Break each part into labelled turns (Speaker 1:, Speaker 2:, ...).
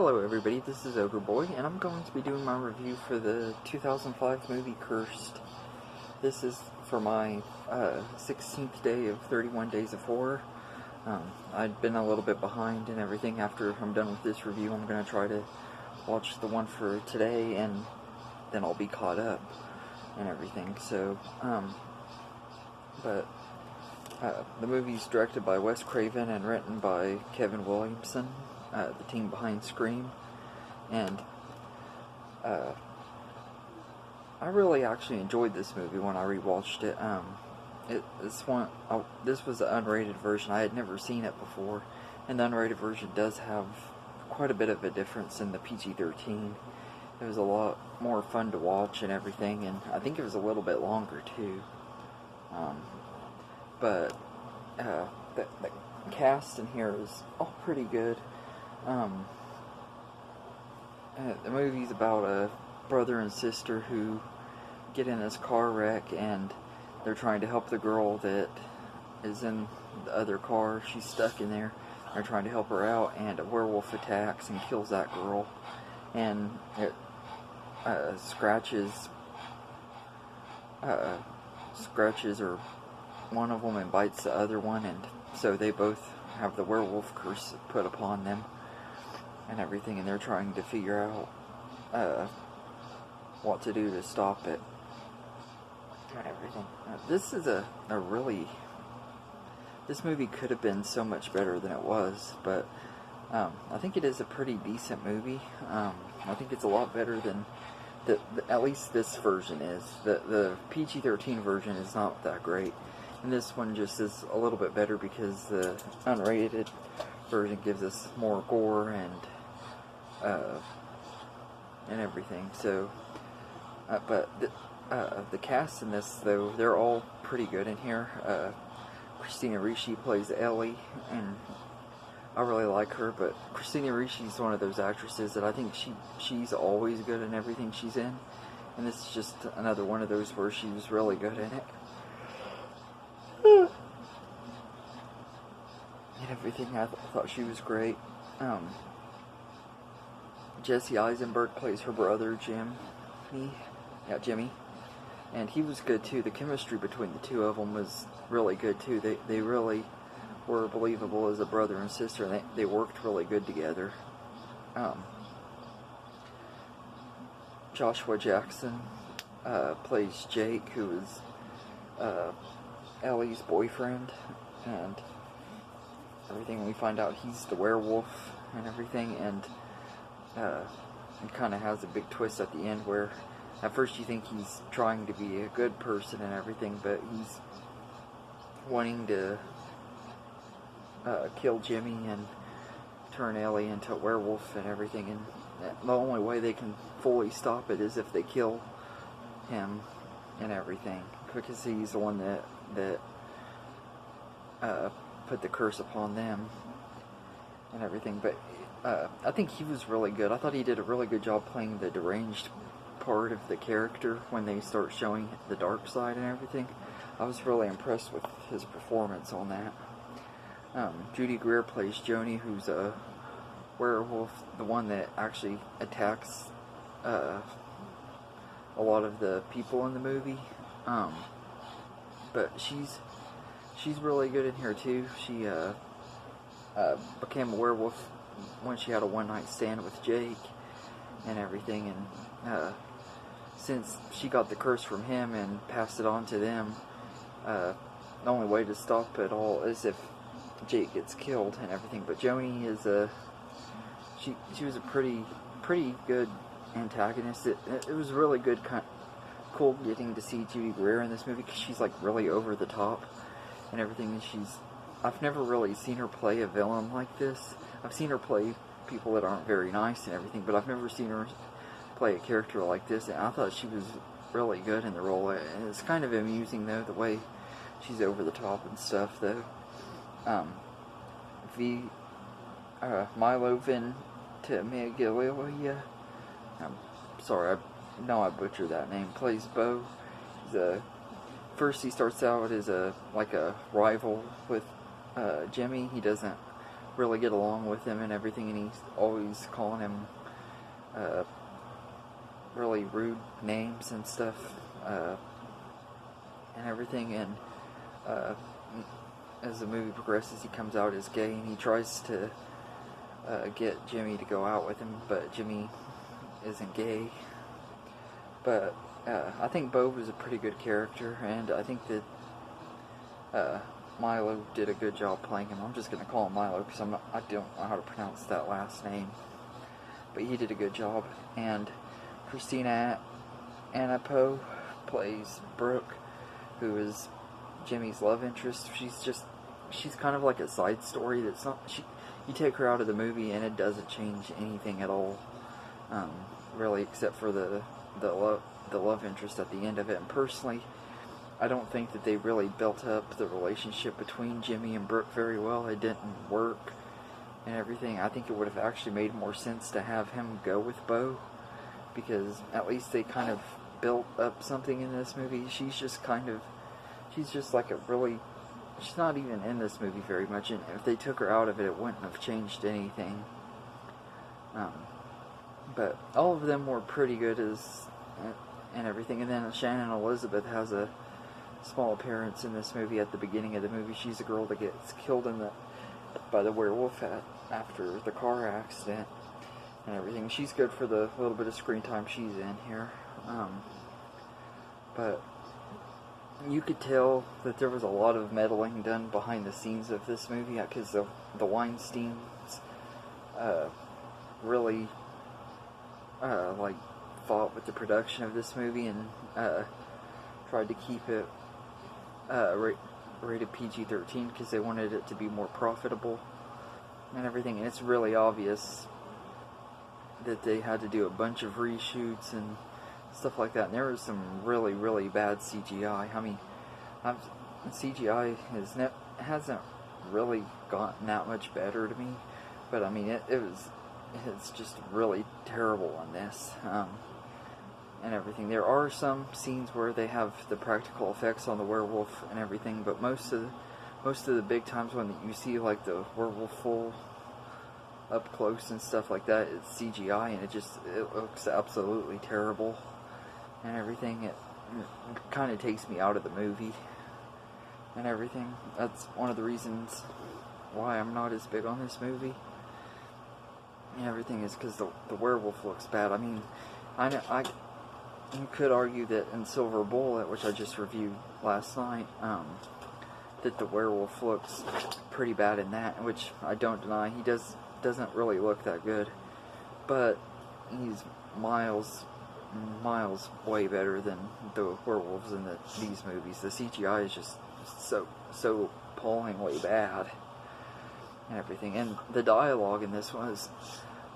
Speaker 1: Hello everybody, this is Ogre and I'm going to be doing my review for the 2005 movie Cursed. This is for my 16th day of 31 Days of Horror. I'd been a little bit behind and everything. After I'm done with this review, I'm going to try to watch the one for today, and then I'll be caught up and everything. So, the movie's directed by Wes Craven and written by Kevin Williamson, the team behind Scream, and I really actually enjoyed this movie when I rewatched it. This was the unrated version. I had never seen it before, and the unrated version does have quite a bit of a difference in the PG-13. It was a lot more fun to watch and everything, and I think it was a little bit longer too. But the cast in here is all pretty good. The movie's about a brother and sister who get in this car wreck, and they're trying to help the girl that is in the other car. She's stuck in there. They're trying to help her out, and a werewolf attacks and kills that girl, and it scratches or one of them and bites the other one, and so they both have the werewolf curse put upon them and everything, and they're trying to figure out what to do to stop it and everything. This is this movie could have been so much better than it was, but I think it is a pretty decent movie. I think it's a lot better than at least this version is. The PG-13 version is not that great, and this one just is a little bit better because the unrated version gives us more gore and everything. So, but the cast in this, though, they're all pretty good in here. Christina Ricci plays Ellie, and I really like her. But Christina Ricci's one of those actresses that I think she's always good in everything she's in, and this is just another one of those where she was really good in it. And everything, I thought she was great. Jesse Eisenberg plays her brother, Jimmy, and he was good too. The chemistry between the two of them was really good too. They really were believable as a brother and sister, and they worked really good together. Joshua Jackson plays Jake, who is Ellie's boyfriend, and everything. We find out he's the werewolf and everything, and it kind of has a big twist at the end where at first you think he's trying to be a good person and everything, but he's wanting to kill Jimmy and turn Ellie into a werewolf and everything, and the only way they can fully stop it is if they kill him and everything, because he's the one that put the curse upon them and everything. But I think he was really good. I thought he did a really good job playing the deranged part of the character when they start showing the dark side and everything. I was really impressed with his performance on that. Judy Greer plays Joni, who's a werewolf, the one that actually attacks a lot of the people in the movie. But she's really good in here too. She became a werewolf when she had a one-night stand with Jake and everything, and since she got the curse from him and passed it on to them, the only way to stop it all is if Jake gets killed and everything. But Joni is she was a pretty good antagonist. It was really good, cool getting to see Judy Greer in this movie, because she's like really over the top and everything, and I've never really seen her play a villain like this. I've seen her play people that aren't very nice and everything, but I've never seen her play a character like this, and I thought she was really good in the role. And it's kind of amusing, though, the way she's over the top and stuff, though. Milo Ventimiglia, I'm sorry, I know I butchered that name, plays Bo. First he starts out as a rival with Jimmy. He doesn't really get along with him and everything, and he's always calling him really rude names and stuff, and everything, and as the movie progresses, he comes out as gay, and he tries to get Jimmy to go out with him, but Jimmy isn't gay. But I think Bo was a pretty good character, and I think that Milo did a good job playing him. I'm just going to call him Milo because I don't know how to pronounce that last name, but he did a good job. And Christina Anapo plays Brooke, who is Jimmy's love interest. She's kind of like a side story that's not, you take her out of the movie and it doesn't change anything at all, really, except for the love interest at the end of it. And personally, I don't think that they really built up the relationship between Jimmy and Brooke very well. It didn't work and everything. I think it would have actually made more sense to have him go with Bo, because at least they kind of built up something in this movie. She's just like she's not even in this movie very much, and if they took her out of it, it wouldn't have changed anything. But all of them were pretty good and everything. And then Shannon Elizabeth has a small appearance in this movie at the beginning of the movie. She's a girl that gets killed by the werewolf after the car accident and everything. She's good for the little bit of screen time she's in here. But you could tell that there was a lot of meddling done behind the scenes of this movie, because the Weinsteins really fought with the production of this movie and tried to keep it rated PG-13 because they wanted it to be more profitable and everything. And it's really obvious that they had to do a bunch of reshoots and stuff like that. And there was some really, really bad CGI. I mean, CGI hasn't really gotten that much better to me, but I mean, it's just really terrible in this. And everything. There are some scenes where they have the practical effects on the werewolf and everything, but most of the big times when you see like the werewolf full up close and stuff like that, it's CGI, and it looks absolutely terrible and everything. It kind of takes me out of the movie and everything. That's one of the reasons why I'm not as big on this movie and everything, is because the werewolf looks bad. I mean, you could argue that in Silver Bullet, which I just reviewed last night, that the werewolf looks pretty bad in that, which I don't deny. He doesn't really look that good, but he's miles way better than the werewolves in these movies. The CGI is just so appallingly bad and everything. And the dialogue in this was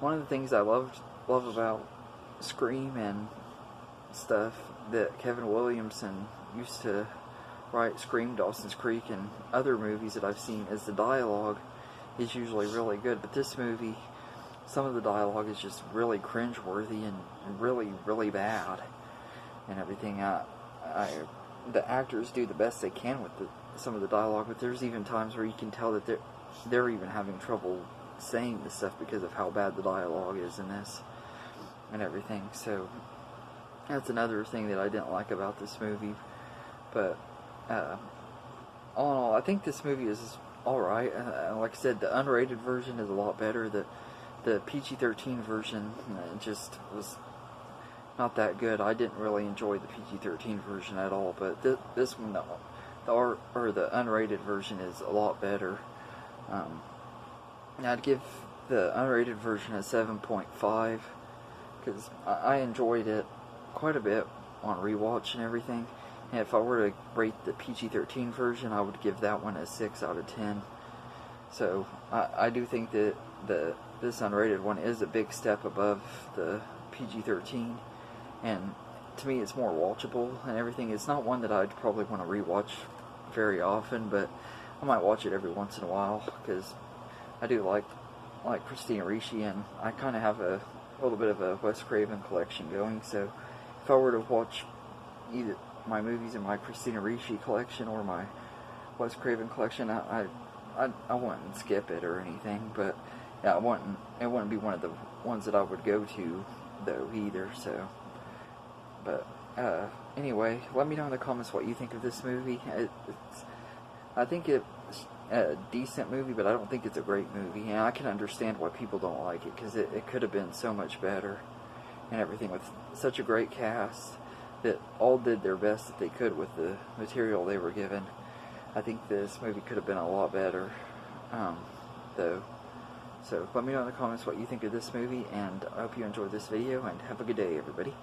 Speaker 1: one of the things I love about Scream and stuff, that Kevin Williamson used to write Scream, Dawson's Creek, and other movies that I've seen, is the dialogue is usually really good. But this movie, some of the dialogue is just really cringeworthy and really, really bad and everything. The actors do the best they can with some of the dialogue, but there's even times where you can tell that they're even having trouble saying this stuff because of how bad the dialogue is in this and everything. So that's another thing that I didn't like about this movie. But all in all, I think this movie is alright. Like I said, the unrated version is a lot better. The PG-13 version just was not that good. I didn't really enjoy the PG-13 version at all. But this one, the unrated version is a lot better. I'd give the unrated version a 7.5 because I enjoyed it quite a bit on rewatch and everything. And if I were to rate the PG-13 version, I would give that one a 6 out of 10. So I do think that this unrated one is a big step above the PG-13, and to me it's more watchable and everything. It's not one that I'd probably want to rewatch very often, but I might watch it every once in a while because I do like Christina Ricci, and I kind of have a little bit of a Wes Craven collection going. So if I were to watch either my movies in my Christina Ricci collection or my Wes Craven collection, I I wouldn't skip it or anything, but yeah, it wouldn't be one of the ones that I would go to though either. So, but anyway, let me know in the comments what you think of this movie. I think it's a decent movie, but I don't think it's a great movie, and I can understand why people don't like it, because it could have been so much better and everything, with such a great cast that all did their best that they could with the material they were given. I think this movie could have been a lot better, though. So let me know in the comments what you think of this movie, and I hope you enjoyed this video, and have a good day, everybody.